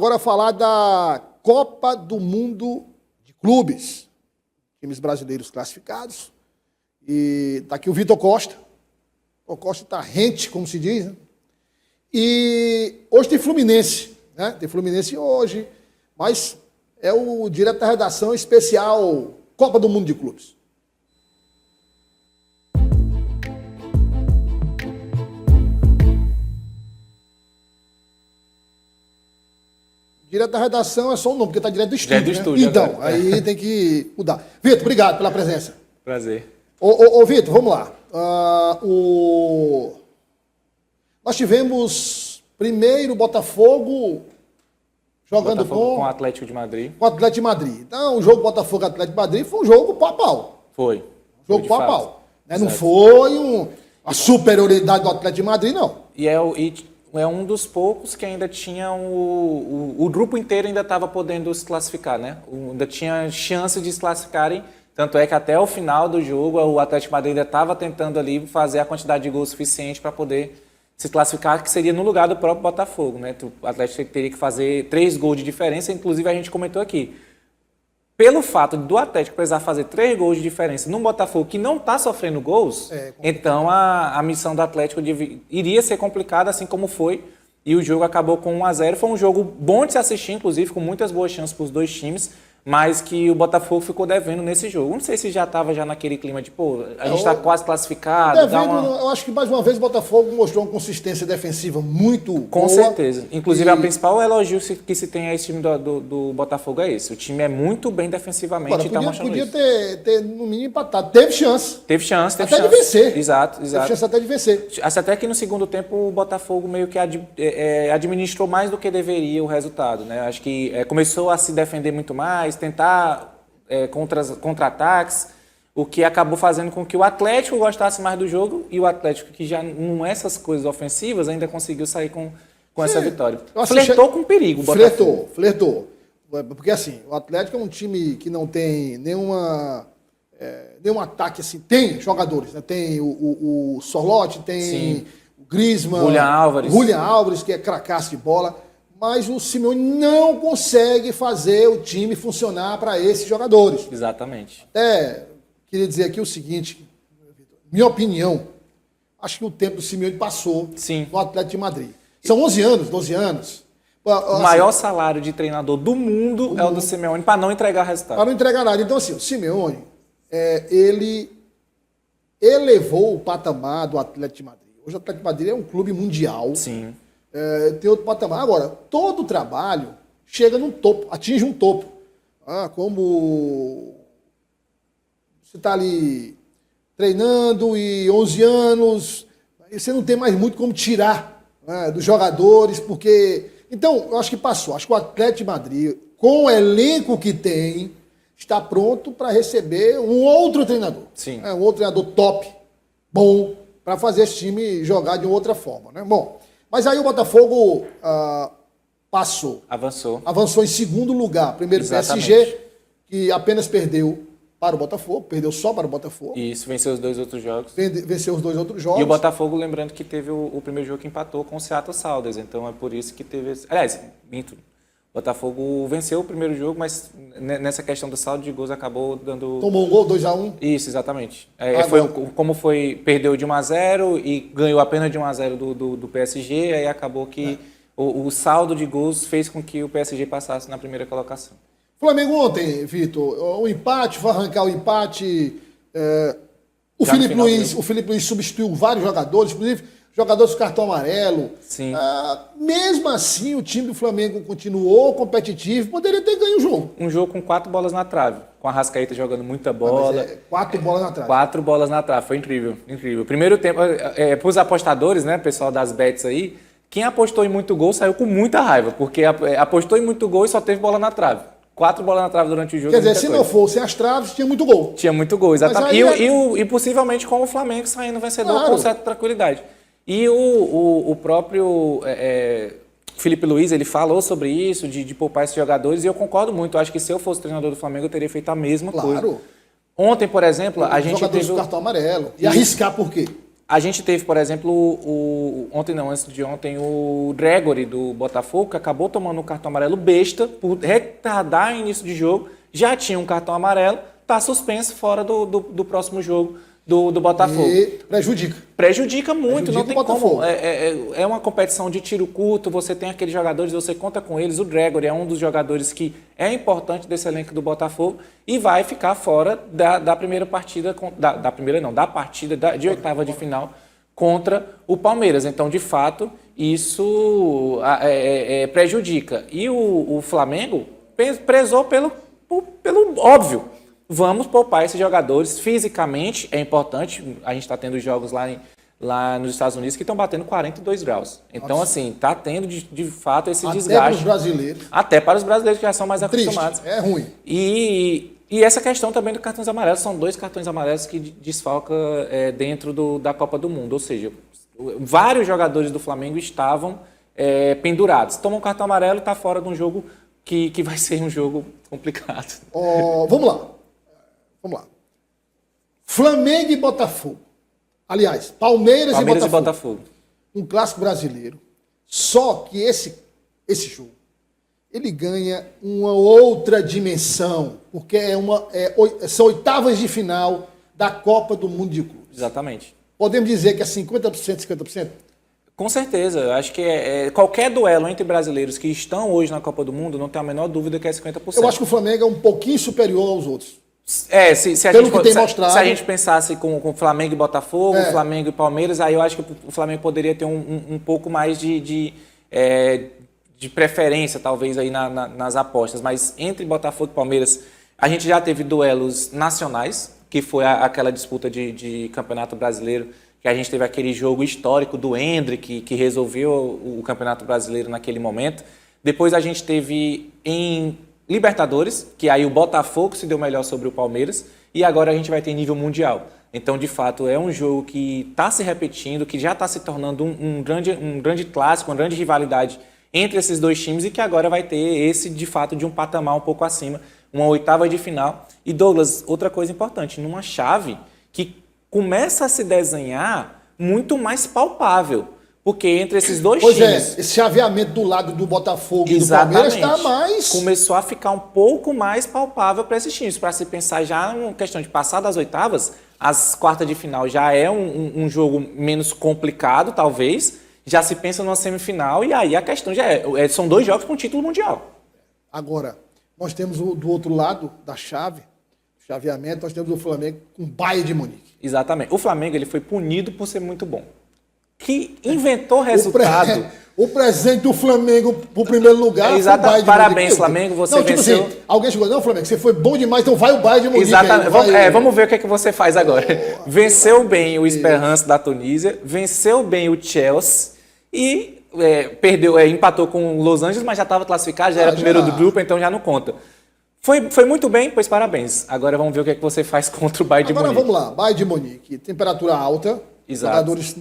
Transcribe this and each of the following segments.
agora falar da Copa do Mundo de Clubes. Times brasileiros classificados. E tá aqui o Vitor Costa. O Costa tá rente, como se diz, né? E hoje tem Fluminense, né? Tem Fluminense hoje, mas é o direto da redação especial Copa do Mundo de Clubes. Direto da redação é só o nome, porque está direto do estúdio. Estúdio, então, agora. aí tem que mudar. Vitor, obrigado pela presença. Prazer. Ô Vitor, vamos lá. Nós tivemos primeiro Botafogo jogando com o Atlético de Madrid. Com o Atlético de Madrid. Então, o jogo Botafogo-Atlético de Madrid foi um jogo pau a pau. Foi. Jogo pau a pau. Né? Não foi a superioridade do Atlético de Madrid, não. E é um dos poucos que ainda tinha o grupo inteiro ainda estava podendo se classificar, né? Ainda tinha chance de se classificarem. Tanto é que até o final do jogo o Atlético de Madrid ainda estava tentando ali fazer a quantidade de gols suficiente para poder se classificar, que seria no lugar do próprio Botafogo, né? O Atlético teria que fazer 3 gols de diferença, inclusive a gente comentou aqui. Pelo fato do Atlético precisar fazer 3 gols de diferença num Botafogo que não está sofrendo gols, então a missão do Atlético iria ser complicada, assim como foi, e o jogo acabou com 1-0. Foi um jogo bom de se assistir, inclusive, com muitas boas chances para os dois times, mas que o Botafogo ficou devendo nesse jogo. Não sei se já estava naquele clima de, a gente está quase classificado. Eu acho que mais uma vez o Botafogo mostrou uma consistência defensiva muito boa. Com certeza. Inclusive, a principal elogio que se tem a esse time do Botafogo é esse. O time é muito bem defensivamente. Agora, podia ter, no mínimo, empatado. Teve chance. Teve chance. Até de vencer. Exato. Teve chance até de vencer. Até que no segundo tempo o Botafogo meio que administrou mais do que deveria o resultado, né? Acho que começou a se defender muito mais, tentar contra-ataques, o que acabou fazendo com que o Atlético gostasse mais do jogo, e o Atlético, que já não é essas coisas ofensivas, ainda conseguiu sair com essa vitória. Flertou com perigo o Botafogo. Flertou. Porque assim, o Atlético é um time que não tem nenhum ataque assim. Tem jogadores, né? Tem o Sorloth, tem Sim. o Griezmann, Julián Álvares, que é cracaço de bola. Mas o Simeone não consegue fazer o time funcionar para esses jogadores. Exatamente. Queria dizer aqui o seguinte, minha opinião, acho que o tempo do Simeone passou no Atlético de Madrid. São 11 anos, 12 anos. O maior salário de treinador do mundo é o do Simeone, para não entregar resultado. Para não entregar nada. Então, assim, o Simeone, ele elevou o patamar do Atlético de Madrid. Hoje o Atlético de Madrid é um clube mundial. Sim. Tem outro patamar. Agora, todo trabalho chega num topo, atinge um topo. Como você está ali treinando e 11 anos, você não tem mais muito como tirar dos jogadores, porque... Então, eu acho que passou. Acho que o Atlético de Madrid, com o elenco que tem, está pronto para receber um outro treinador. Sim. Um outro treinador top, bom, para fazer esse time jogar de outra forma, né? Bom, mas aí o Botafogo passou. Avançou em segundo lugar. Primeiro o PSG, que apenas perdeu para o Botafogo, perdeu só para o Botafogo. Isso, venceu os 2 outros jogos. Venceu os 2 outros jogos. E o Botafogo, lembrando que teve o primeiro jogo que empatou com o Seattle Sounders, então é por isso que teve... Aliás, minto. O Botafogo venceu o primeiro jogo, mas nessa questão do saldo de gols acabou dando... Tomou um gol, 2-1. Isso, exatamente. Perdeu de 1-0 e ganhou apenas de 1-0 do PSG, aí acabou que o saldo de gols fez com que o PSG passasse na primeira colocação. Flamengo ontem, Vitor, o empate, foi arrancar o empate. O Felipe Luiz substituiu vários jogadores, inclusive jogadores com cartão amarelo. Sim. Mesmo assim, o time do Flamengo continuou competitivo, poderia ter ganho o jogo. Um jogo com 4 bolas na trave, com a Arrascaeta jogando muita bola. 4 bolas na trave. 4 bolas na trave, foi incrível, incrível. Primeiro tempo, para os apostadores, né, pessoal das bets aí, quem apostou em muito gol saiu com muita raiva, porque apostou em muito gol e só teve bola na trave. 4 bolas na trave durante o jogo. Quer dizer, se não fossem as traves, tinha muito gol. Tinha muito gol, exatamente. E possivelmente com o Flamengo saindo vencedor com certa tranquilidade. E o próprio Felipe Luiz, ele falou sobre isso, de poupar esses jogadores, e eu concordo muito. Eu acho que se eu fosse treinador do Flamengo, eu teria feito a mesma coisa. Ontem, por exemplo, a gente teve... o cartão amarelo. E arriscar por quê? A gente teve, por exemplo, antes de ontem, o Gregory do Botafogo, que acabou tomando um cartão amarelo besta por retardar o início de jogo, já tinha um cartão amarelo, está suspenso fora do próximo jogo do Botafogo. E prejudica. Prejudica muito, não tem o Botafogo. como. É uma competição de tiro curto, você tem aqueles jogadores, você conta com eles. O Gregory é um dos jogadores que é importante desse elenco do Botafogo e vai ficar fora da primeira partida, da partida de oitava de final contra o Palmeiras. Então, de fato, isso prejudica. E o Flamengo prezou pelo óbvio. Vamos poupar esses jogadores. Fisicamente é importante. A gente está tendo jogos lá nos Estados Unidos que estão batendo 42 graus. Então, assim, está tendo de fato esse desgaste. Até para os brasileiros. Até para os brasileiros que já são mais Triste, acostumados. é ruim. E essa questão também do cartões amarelos. São 2 cartões amarelos que desfalca dentro da Copa do Mundo. Ou seja, vários jogadores do Flamengo estavam pendurados. Toma um cartão amarelo e está fora de um jogo que vai ser um jogo complicado. Vamos lá. Flamengo e Botafogo. Aliás, Palmeiras e Botafogo. Um clássico brasileiro. Só que esse jogo, ele ganha uma outra dimensão, porque são oitavas de final da Copa do Mundo de Clubes. Exatamente. Podemos dizer que é 50%, 50%? Com certeza. Eu acho que qualquer duelo entre brasileiros que estão hoje na Copa do Mundo, não tem a menor dúvida que é 50%. Eu acho que o Flamengo é um pouquinho superior aos outros. Se a gente pensasse com Flamengo e Botafogo, Flamengo e Palmeiras, aí eu acho que o Flamengo poderia ter um pouco mais de preferência, talvez, aí nas apostas. Mas entre Botafogo e Palmeiras, a gente já teve duelos nacionais, que foi aquela disputa de Campeonato Brasileiro, que a gente teve aquele jogo histórico do Endrick, que resolveu o Campeonato Brasileiro naquele momento. Depois a gente teve em Libertadores, que aí o Botafogo se deu melhor sobre o Palmeiras, e agora a gente vai ter nível mundial. Então, de fato, é um jogo que está se repetindo, que já está se tornando um grande clássico, uma grande rivalidade entre esses dois times e que agora vai ter esse, de fato, de um patamar um pouco acima, uma oitava de final. E, Douglas, outra coisa importante, numa chave que começa a se desenhar muito mais palpável. Porque entre esses dois times... esse chaveamento do lado do Botafogo e do Palmeiras está mais... Começou a ficar um pouco mais palpável para esses times. Para se pensar já em questão de passar das oitavas, as quartas de final já é um jogo menos complicado, talvez. Já se pensa numa semifinal e aí a questão já são 2 jogos com título mundial. Agora, nós temos do outro lado da chaveamento, nós temos o Flamengo com o Bayern de Munique. Exatamente. O Flamengo ele foi punido por ser muito bom. Que inventou resultado. O presente do Flamengo pro primeiro lugar. Exatamente. Parabéns, Flamengo. Você venceu. Assim, alguém chegou, não, Flamengo, você foi bom demais, então vai o Bayern de Munique. Exatamente. Vamos ver o que é que você faz agora. Venceu bem o Esperance da Tunísia, venceu bem o Chelsea e empatou com o Los Angeles, mas já estava classificado, já era primeiro do grupo, então já não conta. Foi muito bem, pois parabéns. Agora vamos ver o que é que você faz contra o Bayern de Munique. Agora vamos lá, Bayern de Munique, temperatura alta. Exato. Jogadores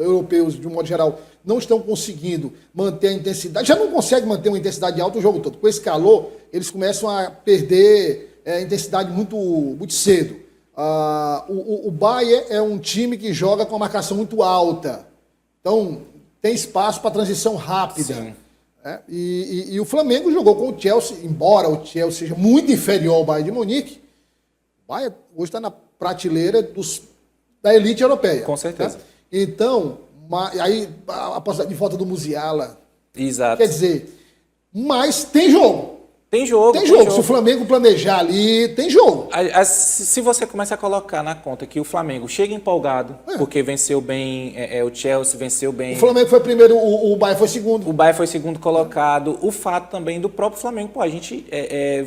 europeus, de um modo geral, não estão conseguindo manter a intensidade. Já não conseguem manter uma intensidade alta o jogo todo. Com esse calor, eles começam a perder intensidade muito, muito cedo. O Bayern é um time que joga com uma marcação muito alta. Então, tem espaço para transição rápida. E o Flamengo jogou com o Chelsea, embora o Chelsea seja muito inferior ao Bayern de Munique. O Bayern hoje está na prateleira da elite europeia. Com certeza. Tá? Então, aí a possibilidade de volta do Musiala. Exato. Quer dizer, mas tem jogo. Tem jogo. Se o Flamengo planejar ali, tem jogo. Se você começa a colocar na conta que o Flamengo chega empolgado, porque venceu bem o Chelsea, venceu bem... O Flamengo foi primeiro, o Bayern foi segundo. O Bayern foi segundo colocado. O fato também do próprio Flamengo. A gente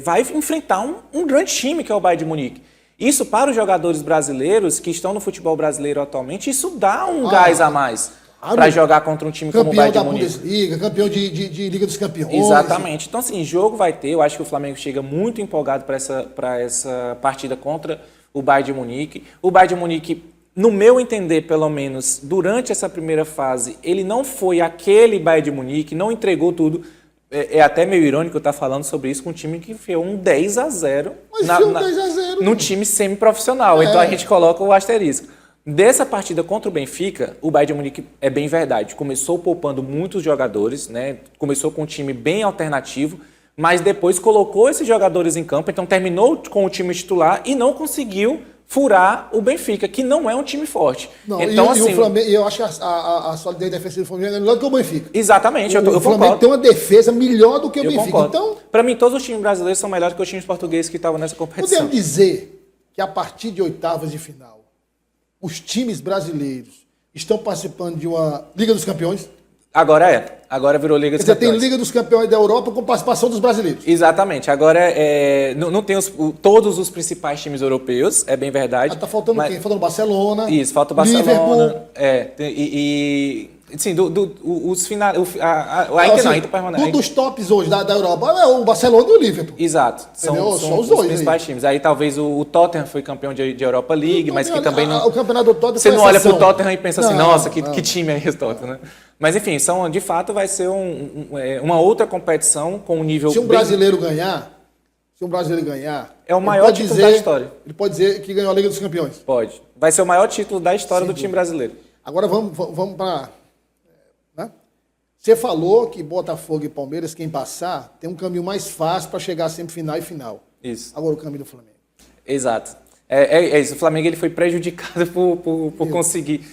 vai enfrentar um grande time que é o Bayern de Munique. Isso para os jogadores brasileiros que estão no futebol brasileiro atualmente, isso dá um gás a mais para jogar contra um time como o Bayern de Munique. Campeão da Bundesliga, campeão de Liga dos Campeões. Exatamente. Então, assim, jogo vai ter. Eu acho que o Flamengo chega muito empolgado para essa partida contra o Bayern de Munique. O Bayern de Munique, no meu entender, pelo menos, durante essa primeira fase, ele não foi aquele Bayern de Munique, não entregou tudo. É até meio irônico eu estar falando sobre isso com um time que enfiou um 10-0 no time semi-profissional. Então a gente coloca o asterisco. Dessa partida contra o Benfica, o Bayern de Munique, é bem verdade, começou poupando muitos jogadores, né? Começou com um time bem alternativo, mas depois colocou esses jogadores em campo, então terminou com o time titular e não conseguiu furar o Benfica, que não é um time forte. Não, então, e o Flamengo, eu acho que a solidez defensiva do Flamengo é melhor do que o Benfica. Exatamente, eu O Flamengo concordo. tem uma defesa melhor do que o Eu Benfica. concordo. Então, para mim, todos os times brasileiros são melhores que os times portugueses que estavam nessa competição. podemos dizer que a partir de oitavas de final, os times brasileiros estão participando de uma Liga dos Campeões. Agora virou Liga dos Quer dizer, tem Campeões. Liga dos Campeões da Europa com participação dos brasileiros. Exatamente, agora não tem todos os principais times europeus, é bem verdade. Tá faltando quem? Faltando Barcelona. Isso, falta o Barcelona. Liverpool. Sim, os finais. A Inter permanece. Um dos tops hoje da Europa é o Barcelona e o Liverpool. Exato, Entendeu? são Só os os dois principais times. Aí talvez o Tottenham foi campeão de Europa League, mas que também não. O campeonato do Tottenham Você foi não olha pro exceção. Tottenham e pensa assim, Não, nossa, não. que time é esse Tottenham, né? Mas enfim, de fato vai ser uma outra competição com um nível Se um brasileiro ganhar, é o ele maior pode título da história. Ele pode dizer que ganhou a Liga dos Campeões. Pode. Vai ser o maior título da história do time brasileiro. Agora vamos para... Né? Você falou que Botafogo e Palmeiras, quem passar, tem um caminho mais fácil para chegar sempre final e final. Isso. Agora o caminho do Flamengo. Exato. É isso. O Flamengo ele foi prejudicado por conseguir.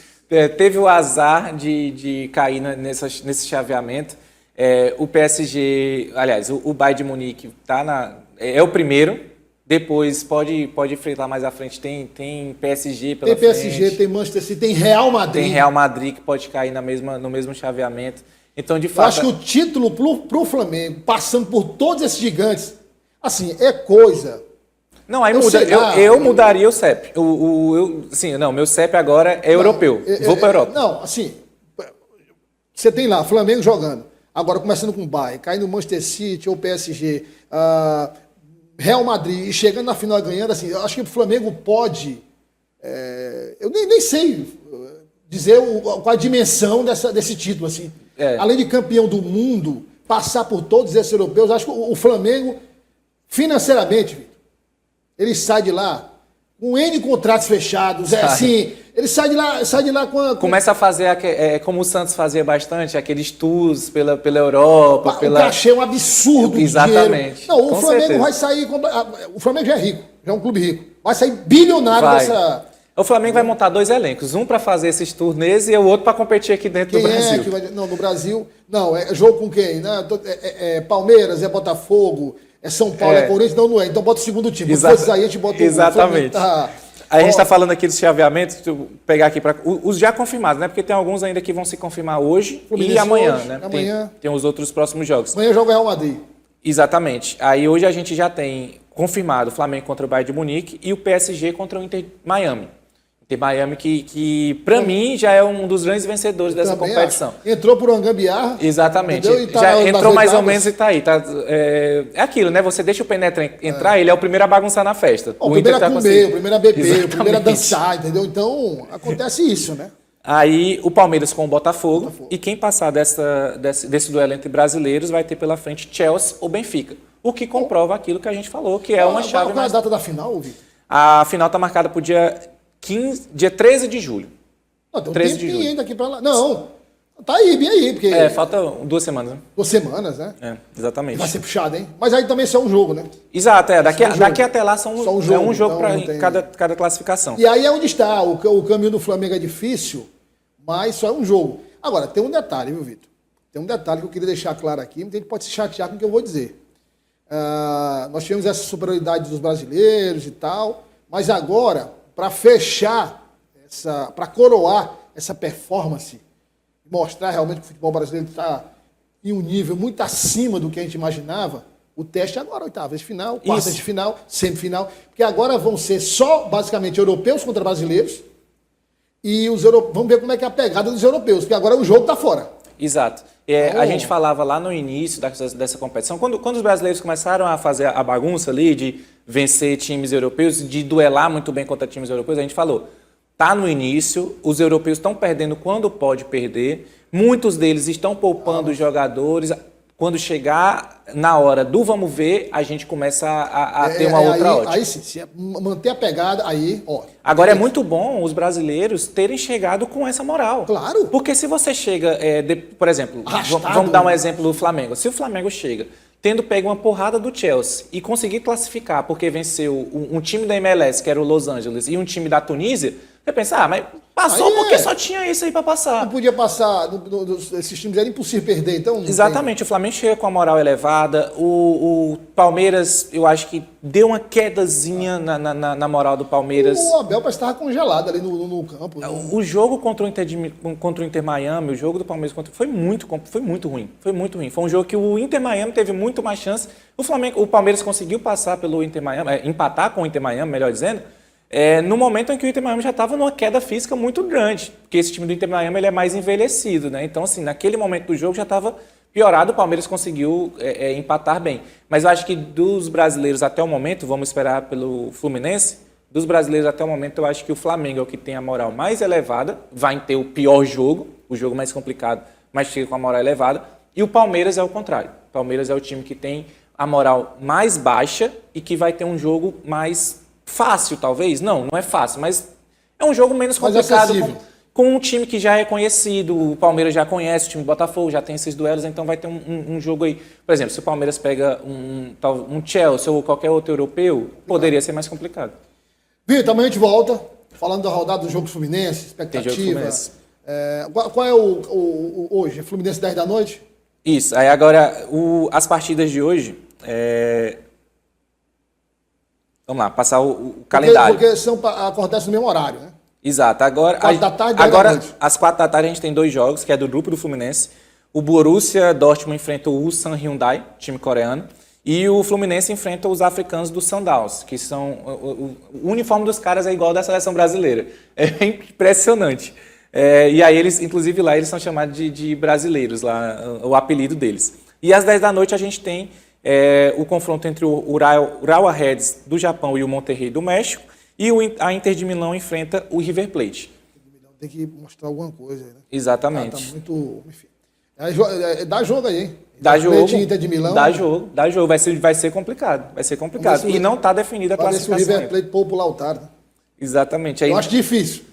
Teve o azar de cair nesse chaveamento. O PSG, aliás, o Bayern de Munique é o primeiro. Depois pode enfrentar mais à frente. Tem PSG pela frente. Tem PSG, tem Manchester City, tem Real Madrid. Tem Real Madrid que pode cair no mesmo chaveamento. Então, de Eu fato. acho que o título pro Flamengo, passando por todos esses gigantes, assim, é coisa. Não, aí Eu muda. sei lá, Eu mudaria o CEP. Meu CEP agora é europeu. Vou para a Europa. Não, assim, você tem lá Flamengo jogando. Agora, começando com o Bayern, caindo no Manchester City ou PSG, Real Madrid, e chegando na final ganhando, assim, eu acho que o Flamengo pode... eu nem sei dizer qual a dimensão desse título, assim. Além de campeão do mundo, passar por todos esses europeus, acho que o Flamengo, financeiramente, Vitor, ele sai de lá com N contratos fechados, assim, ele sai de lá com... Começa a fazer, como o Santos fazia bastante, aqueles tours pela Europa. O cachê é um absurdo. Exatamente. De dinheiro. Não, o Com Flamengo certeza. vai sair... O Flamengo já é rico, já é um clube rico. Vai sair bilionário dessa... O Flamengo vai montar 2 elencos, um para fazer esses turnês e o outro para competir aqui dentro do Brasil. Que vai... Não, no Brasil... Não, é jogo com quem? Né? Palmeiras, é Botafogo, é São Paulo, é Corinthians, não é. Então bota o segundo time. Se fosse aí, a gente bota Exatamente. O Flamengo. Aí a gente está falando aqui dos chaveamentos, deixa eu pegar aqui para os já confirmados, né? Porque tem alguns ainda que vão se confirmar hoje e amanhã, hoje, né? Amanhã. Tem os outros próximos jogos. Amanhã joga o Real Madrid. Exatamente. Aí hoje a gente já tem confirmado o Flamengo contra o Bayern de Munique e o PSG contra o Inter Miami. Inter Miami que para mim, já é um dos grandes vencedores dessa competição. Acho. Entrou por uma gambiarra. Exatamente. Tá já entrou mais ou menos e está aí. É aquilo, né? Você deixa o Penetra entrar, ele é o primeiro a bagunçar na festa. O primeiro a comer, o primeiro a beber, o primeiro a Exatamente. dançar, entendeu? Então, acontece isso, né? Aí o Palmeiras com o Botafogo. E quem passar desse duelo entre brasileiros vai ter pela frente Chelsea ou Benfica. O que comprova aquilo que a gente falou, que é uma chave Qual é a mais... data da final, Vitor? A final está marcada para o dia 13 de julho. Não, tem um 13 de tempinho julho. ainda aqui pra lá. Não, tá aí, bem aí, porque... Falta 2 semanas, né? 2 semanas, né? Exatamente. Vai ser puxado, hein? Mas aí também só um jogo, né? Exato, daqui até lá só um jogo então para não tem- cada classificação. E aí é onde está. O caminho do Flamengo é difícil, mas só é um jogo. Agora, tem um detalhe, viu, Vitor? Tem um detalhe que eu queria deixar claro aqui, muita gente pode se chatear com o que eu vou dizer. Nós tivemos essa superioridade dos brasileiros e tal, mas agora, para fechar, para coroar essa performance, mostrar realmente que o futebol brasileiro está em um nível muito acima do que a gente imaginava, o teste é agora, oitavas de final, quartas de final, semifinal, porque agora vão ser só, basicamente, europeus contra brasileiros, e vamos ver como é que é a pegada dos europeus, porque agora o jogo está fora. Exato. A gente falava lá no início dessa competição, quando os brasileiros começaram a fazer a bagunça ali de vencer times europeus, de duelar muito bem contra times europeus, a gente falou, tá no início, os europeus estão perdendo quando pode perder, muitos deles estão poupando os jogadores, quando chegar na hora do vamos ver, a gente começa a ter uma outra ótica. Aí sim, se manter a pegada, aí, ó. Agora é muito bom os brasileiros terem chegado com essa moral. Claro. Porque se você chega, por exemplo, vamos dar um exemplo do Flamengo. Se o Flamengo chega tendo pego uma porrada do Chelsea e conseguir classificar porque venceu um time da MLS, que era o Los Angeles, e um time da Tunísia, você pensa, mas passou aí porque só tinha isso aí para passar. Não podia passar, esses times era impossível perder, então... Exatamente, o Flamengo chega com a moral elevada, o Palmeiras, eu acho que deu uma quedazinha na moral do Palmeiras. O Abel parece que estava congelado ali no campo. O jogo contra o Inter Miami, o jogo do Palmeiras foi muito ruim. Foi muito ruim. Foi um jogo que o Inter Miami teve muito mais chance. O Palmeiras conseguiu passar pelo Inter Miami, empatar com o Inter Miami, melhor dizendo, no momento em que o Inter Miami já estava numa queda física muito grande, porque esse time do Inter Miami ele é mais envelhecido, né? Então, assim, naquele momento do jogo já estava piorado, o Palmeiras conseguiu empatar bem. Mas eu acho que dos brasileiros até o momento, vamos esperar pelo Fluminense, dos brasileiros até o momento, eu acho que o Flamengo é o que tem a moral mais elevada, vai ter o pior jogo, o jogo mais complicado, mas chega com a moral elevada, e o Palmeiras é o contrário. O Palmeiras é o time que tem a moral mais baixa e que vai ter um jogo mais fácil, talvez. Não é fácil, mas é um jogo menos complicado com um time que já é conhecido. O Palmeiras já conhece, o time do Botafogo já tem esses duelos, então vai ter um jogo aí. Por exemplo, se o Palmeiras pega um Chelsea ou qualquer outro europeu, poderia ser mais complicado. Vitor, amanhã a gente volta, falando da rodada do jogo Fluminense, expectativa. Fluminense. Qual é hoje? Fluminense 10 da noite? Isso. Aí agora, as partidas de hoje... Vamos lá, passar o calendário. Porque acontece no mesmo horário, né? Exato. Agora, 4 da tarde, agora às 4 da tarde, a gente tem 2 jogos, que é do grupo do Fluminense. O Borussia Dortmund enfrenta o Ulsan Hyundai, time coreano. E o Fluminense enfrenta os africanos do Sundowns, que são... O uniforme dos caras é igual ao da seleção brasileira. É impressionante. E aí, eles, inclusive lá, eles são chamados de brasileiros, lá, o apelido deles. E às 10 da noite a gente tem o confronto entre o Urawa Reds do Japão e o Monterrey do México. E a Inter de Milão enfrenta o River Plate. Tem que mostrar alguma coisa aí, né? Exatamente. Tá muito... Enfim. Dá jogo aí, hein? Dá jogo. Inter de Milão. Dá jogo. Vai ser complicado. Vai ser complicado. E não está definida a classificação. Ver se o River Plate poupa o Lautaro. Né? Exatamente. Aí, eu acho difícil.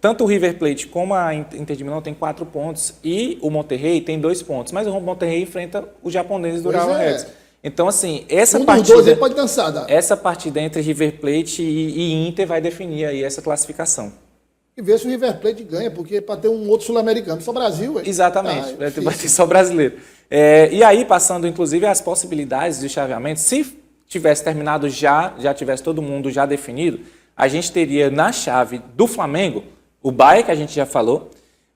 Tanto o River Plate como a Inter de Milão tem 4 pontos e o Monterrey tem 2 pontos. Mas o Monterrey enfrenta os japoneses do Urawa Reds. Então, assim, essa partida... pode dançar, dá. Essa partida entre River Plate e Inter vai definir aí essa classificação. E ver se o River Plate ganha, porque para ter um outro sul-americano, só Brasil. Véio. Exatamente, vai ter só brasileiro. E aí, passando, inclusive, as possibilidades de chaveamento, se tivesse terminado já tivesse todo mundo já definido, a gente teria na chave do Flamengo, o Bayern, que a gente já falou,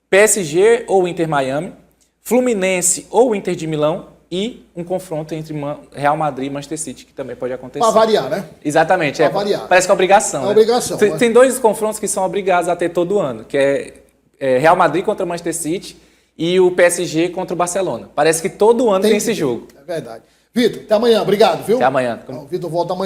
PSG ou Inter Miami, Fluminense ou Inter de Milão, e um confronto entre Real Madrid e Manchester City, que também pode acontecer. Para variar, né? Exatamente. Para variar. Parece que é obrigação. É obrigação. Tem 2 confrontos que são obrigados a ter todo ano, que é Real Madrid contra Manchester City e o PSG contra o Barcelona. Parece que todo ano tem esse jogo. É verdade. Vitor, até amanhã. Obrigado, viu? Até amanhã. O Vitor volta amanhã.